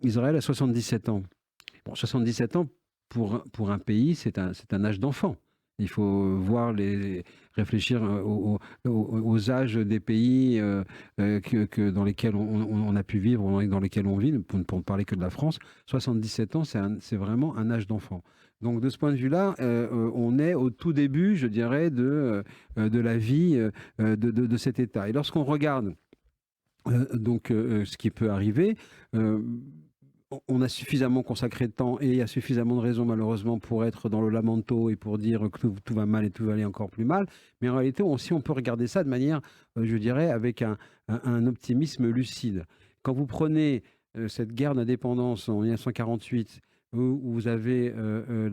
Israël a 77 ans. Bon, 77 ans, pour un pays, c'est un âge d'enfant. Il faut réfléchir aux âges des pays dans lesquels on a pu vivre, dans lesquels on vit, pour ne parler que de la France. 77 ans, c'est vraiment un âge d'enfant. Donc, de ce point de vue-là, on est au tout début, je dirais, de la vie de cet État. Et lorsqu'on regarde ce qui peut arriver, on a suffisamment consacré de temps et il y a suffisamment de raisons malheureusement pour être dans le lamento et pour dire que tout va mal et tout va aller encore plus mal. Mais en réalité, aussi, on peut regarder ça de manière, je dirais, avec un optimisme lucide. Quand vous prenez cette guerre d'indépendance en 1948, où vous avez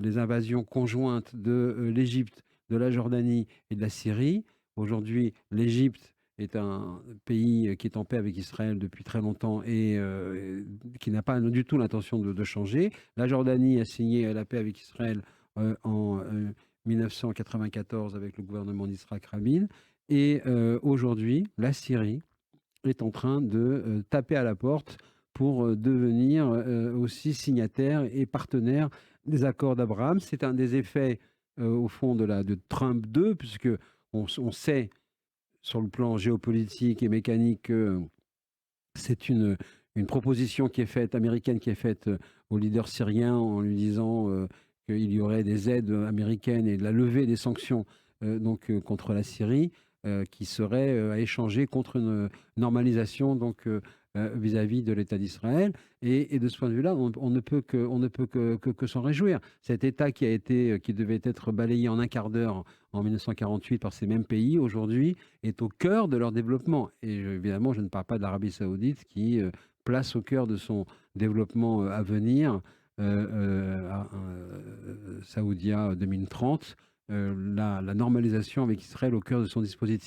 les invasions conjointes de l'Égypte, de la Jordanie et de la Syrie, aujourd'hui, l'Égypte est un pays qui est en paix avec Israël depuis très longtemps et qui n'a pas du tout l'intention de changer. La Jordanie a signé la paix avec Israël en 1994 avec le gouvernement d'Yitzhak Rabin. Et aujourd'hui, la Syrie est en train de taper à la porte pour devenir aussi signataire et partenaire des accords d'Abraham. C'est un des effets, au fond, de Trump 2, puisque on sait sur le plan géopolitique et mécanique que c'est une proposition qui est faite, américaine, qui est faite au leader syrien en lui disant qu'il y aurait des aides américaines et de la levée des sanctions contre la Syrie qui seraient à échanger contre une normalisation vis-à-vis de l'État d'Israël. Et de ce point de vue-là, on ne peut que s'en réjouir. Cet État qui devait être balayé en un quart d'heure en 1948 par ces mêmes pays, aujourd'hui, est au cœur de leur développement. Et évidemment, je ne parle pas de l'Arabie saoudite qui place au cœur de son développement à venir, Saoudia 2030, la normalisation avec Israël au cœur de son dispositif.